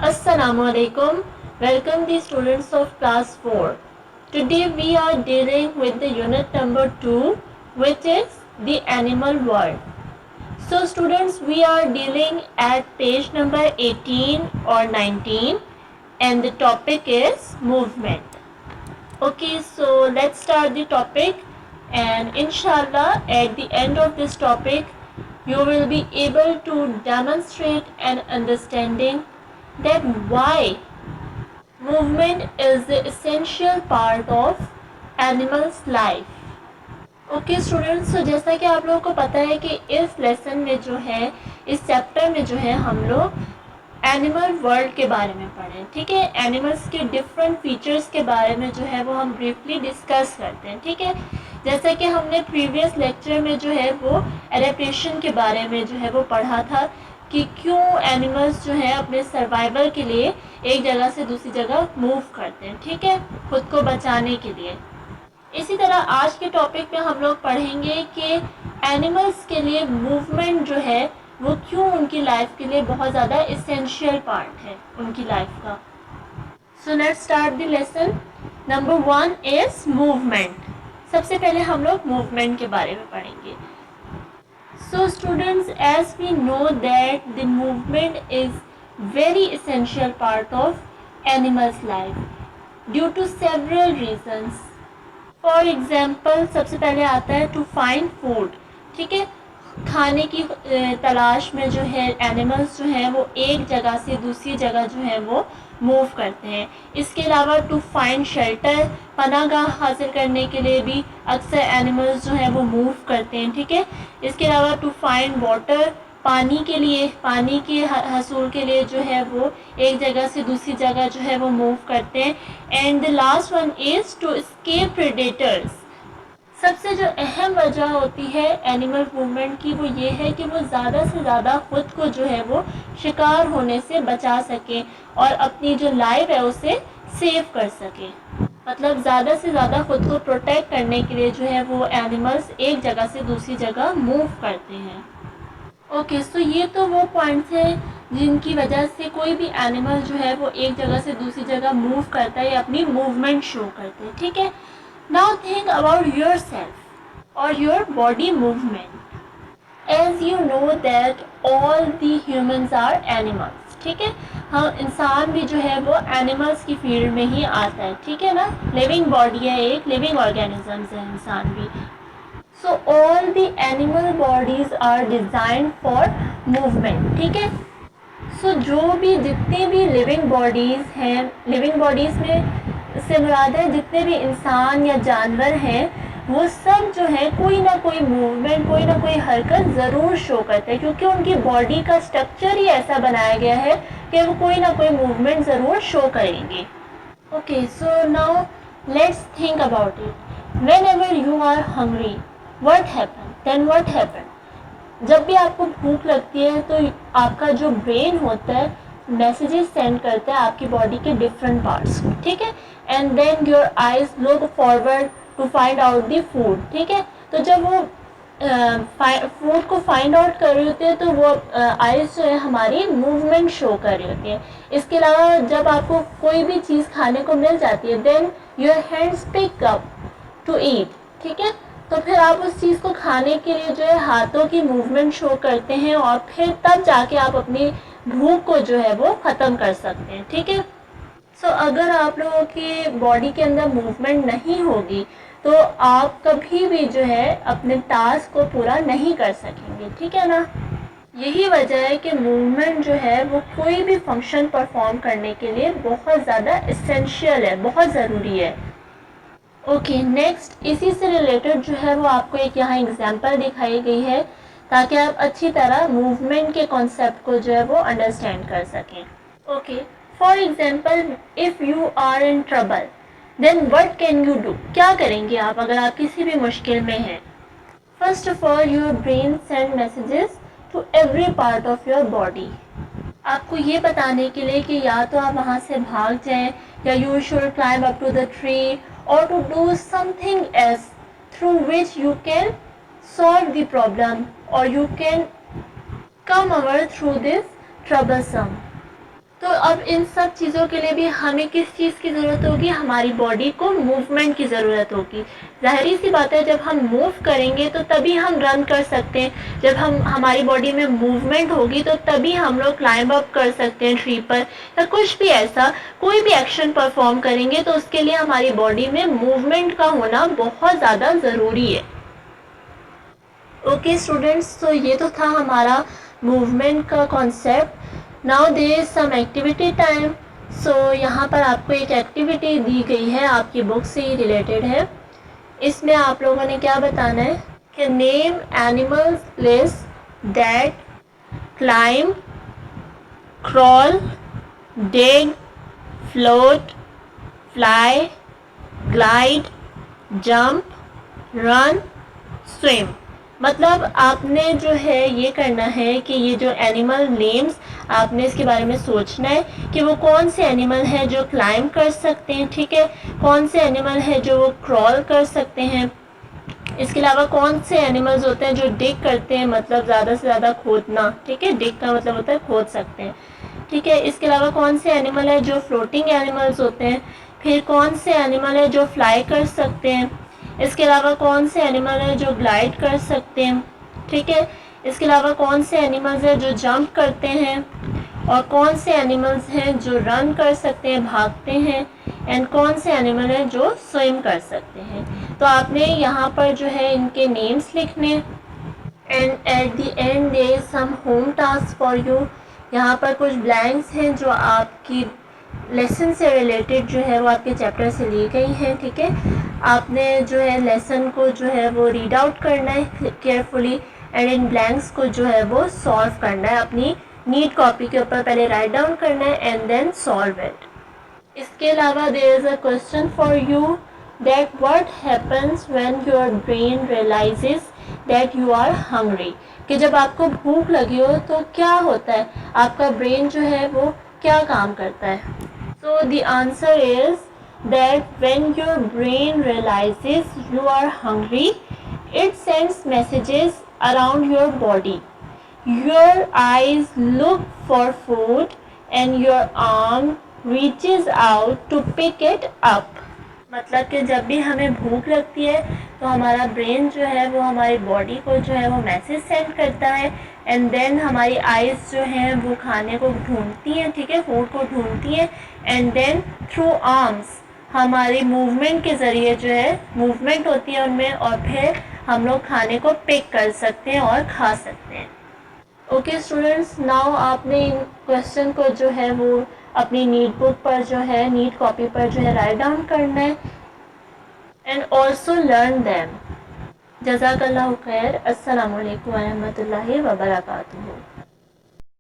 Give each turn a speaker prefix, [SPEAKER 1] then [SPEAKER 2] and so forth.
[SPEAKER 1] Assalamu alaikum. Welcome the students of class 4. Today we are dealing with the unit number 2, which is the animal world. So students, we are dealing at page number 18 or 19 and the topic is movement. Okay, so let's start the topic, and inshallah at the end of this topic you will be able to demonstrate an understanding that why movement is the essential part of animal's life. Okay students, तो जैसा कि आप लोगों को पता है कि इस लेसन में जो है, इस चैप्टर में जो है, हम लोग एनिमल वर्ल्ड के बारे में पढ़ें. ठीक है, एनिमल्स के डिफरेंट फीचर्स के बारे में जो है वो हम ब्रीफली डिस्कस करते हैं. ठीक है, जैसा कि हमने प्रीवियस लेक्चर में जो है वो एडेप्टेशन के बारे में जो है वो पढ़ा था कि क्यों एनिमल्स जो है अपने सर्वाइवल के लिए एक जगह से दूसरी जगह मूव करते हैं. ठीक है, खुद को बचाने के लिए. इसी तरह आज के टॉपिक में हम लोग पढ़ेंगे कि एनिमल्स के लिए मूवमेंट जो है वो क्यों उनकी लाइफ के लिए बहुत ज़्यादा एसेंशियल पार्ट है उनकी लाइफ का. So let's start the lesson. Number 1 is movement. सबसे पहले हम लोग मूवमेंट के बारे में पढ़ेंगे. So students, as we know that the movement is very essential part of animals life due to several reasons. For example, सबसे पहले आता है टू फाइंड फूड. ठीक है, खाने की तलाश में जो है एनिमल्स जो हैं वो एक जगह से दूसरी जगह जो है वो मूव करते हैं. इसके अलावा टू फाइंड शेल्टर, पनाहगाह हासिल करने के लिए भी अक्सर एनिमल्स जो हैं वो मूव करते हैं. ठीक है, इसके अलावा टू फाइंड वाटर, पानी के लिए, पानी के हसूल के लिए जो है वो एक जगह से दूसरी जगह जो है वो मूव करते हैं. And the last one is to escape predators. सबसे जो अहम वजह होती है एनिमल मूवमेंट की वो ये है कि वो ज़्यादा से ज़्यादा खुद को जो है वो शिकार होने से बचा सकें और अपनी जो लाइफ है उसे सेव कर सकें. मतलब ज़्यादा से ज़्यादा खुद को प्रोटेक्ट करने के लिए जो है वो एनिमल्स एक जगह से दूसरी जगह मूव करते हैं. ओके, सो ये तो वो पॉइंट्स हैं जिनकी वजह से कोई भी एनिमल जो है वो एक जगह से दूसरी जगह मूव करता है या अपनी मूवमेंट शो करते हैं. ठीक है, now think about your self और your body movement. As you know that all the humans are animals. ठीक है, हम इंसान भी जो है वो एनिमल्स की फील्ड में ही आता है. ठीक है ना, लिविंग बॉडी है, एक लिविंग ऑर्गेनिजम्स है इंसान भी. So all the animal bodies are designed for movement. ठीक है, so जो भी जितने भी लिविंग बॉडीज़ हैं, लिविंग बॉडीज़ में से मुराद है जितने भी इंसान या जानवर हैं, वो सब जो है कोई ना कोई मूवमेंट, कोई ना कोई हरकत ज़रूर शो करते हैं क्योंकि उनकी बॉडी का स्ट्रक्चर ही ऐसा बनाया गया है कि वो कोई ना कोई मूवमेंट ज़रूर शो करेंगे. Okay, so now let's think about it. Whenever you are hungry, what happened? Then what happened? जब भी आपको भूख लगती है तो आपका जो ब्रेन होता है मैसेजेस सेंड करता है आपकी बॉडी के डिफरेंट पार्ट्स को. ठीक है, and then your eyes look forward to find out the food. ठीक है, तो जब वो फूड को फाइंड आउट कर रही होती है तो वो आइज जो है हमारी मूवमेंट शो कर रही होती है. इसके अलावा जब आपको कोई भी चीज़ खाने को मिल जाती है then your hands pick up to eat. ठीक है, तो फिर आप उस चीज़ को खाने के लिए जो है हाथों की मूवमेंट शो करते हैं और फिर तब जाके आप अपनी भूख को जो है वो ख़त्म कर सकते हैं. ठीक है, सो अगर आप लोगों की बॉडी के अंदर मूवमेंट नहीं होगी तो आप कभी भी जो है अपने टास्क को पूरा नहीं कर सकेंगे. ठीक है ना, यही वजह है कि मूवमेंट जो है वो कोई भी फंक्शन परफॉर्म करने के लिए बहुत ज़्यादा एसेंशियल है, बहुत ज़रूरी है. ओके, नेक्स्ट इसी से रिलेटेड जो है वो आपको एक यहाँ एग्जांपल दिखाई गई है ताकि आप अच्छी तरह मूवमेंट के कॉन्सेप्ट को जो है वो अंडरस्टैंड कर सकें. Okay, for example, if you are in trouble then what can you do. क्या करेंगे आप अगर आप किसी भी मुश्किल में हैं. First of all, your brain send messages to every part of your body. आपको ये बताने के लिए कि या तो आप वहाँ से भाग जाएं या you should climb up to the tree or to do something else through which you can solve the problem or you can come over through this troublesome. तो अब इन सब चीज़ों के लिए भी हमें किस चीज़ की ज़रूरत होगी, हमारी बॉडी को मूवमेंट की ज़रूरत होगी। ज़ाहिर सी बात है, जब हम मूव करेंगे तो तभी हम रन कर सकते हैं। जब हमारी बॉडी में मूवमेंट होगी तो तभी हम लोग क्लाइंब अप कर सकते हैं ट्री पर, या कुछ भी ऐसा कोई भी एक्शन परफॉर्म करेंगे तो उसके लिए हमारी बॉडी में मूवमेंट का होना बहुत ज़्यादा ज़रूरी है। ओके स्टूडेंट्स, तो ये तो था हमारा मूवमेंट का concept. Now there is some activity time. So यहाँ पर आपको एक एक्टिविटी दी गई है, आपकी बुक से ही रिलेटेड है। इसमें आप लोगों ने क्या बताना है कि name animals list that climb, crawl, dig, float, fly, glide, jump, run, swim. मतलब आपने जो है ये करना है कि ये जो एनिमल नेम्स, आपने इसके बारे में सोचना है कि वो कौन से एनिमल हैं जो क्लाइंब कर सकते हैं, ठीक है, कौन से एनिमल हैं जो वो क्रॉल कर सकते हैं, इसके अलावा कौन से एनिमल्स होते हैं जो डिग करते हैं, मतलब ज़्यादा से ज़्यादा खोदना, ठीक है, डिग का मतलब होता है खोद सकते हैं, ठीक है। इसके अलावा कौन से एनिमल है जो फ्लोटिंग एनिमल्स होते हैं, फिर कौन से एनिमल है जो फ्लाई कर सकते हैं, इसके अलावा कौन से एनिमल है जो ग्लाइड कर सकते हैं, ठीक है। इसके अलावा कौन से एनिमल्स हैं जो जंप करते हैं, और कौन से एनिमल्स हैं जो रन कर सकते हैं, भागते हैं, एंड कौन से एनिमल हैं जो स्विम कर सकते हैं। तो आपने यहाँ पर जो है इनके नेम्स लिखने, and at the end there is some home task for you. यहाँ पर कुछ ब्लैंक्स हैं जो आपकी लेसन से रिलेटेड जो है वो आपके चैप्टर से ली गई हैं, ठीक है। आपने जो है लेसन को जो है वो रीड आउट करना है केयरफुली, एंड इन ब्लैंक्स को जो है वो सॉल्व करना है, अपनी नीट कॉपी के ऊपर पहले राइट डाउन करना है एंड देन सॉल्व इट। इसके अलावा there is a question for you that what happens when your brain realises that you are hungry, कि जब आपको भूख लगी हो तो क्या होता है, आपका ब्रेन जो है वो क्या काम करता है। So the answer is that when your brain realises you are hungry, it sends messages around your body. Your eyes look for food and your arm reaches out to pick it up. मतलब कि जब भी हमें भूख लगती है तो हमारा ब्रेन जो है वो हमारी बॉडी को जो है वो मैसेज सेंड करता है, एंड देन हमारी आइज़ जो हैं वो खाने को ढूंढती हैं, ठीक है, फूड को ढूंढती हैं, एंड देन थ्रू आर्म्स हमारी मूवमेंट के ज़रिए जो है मूवमेंट होती है उनमें, और फिर हम लोग खाने को पिक कर सकते हैं और खा सकते हैं। ओके स्टूडेंट्स, नाउ आपने इन क्वेश्चन को जो है वो अपनी नीट बुक पर जो है नीट कॉपी पर जो है राइट डाउन करना है, एंड ऑल्सो लर्न दैम। जज़ाकल्लाहु खैर। अस्सलामु अलैकुम वरहमतुल्लाहि वबरकातुहू।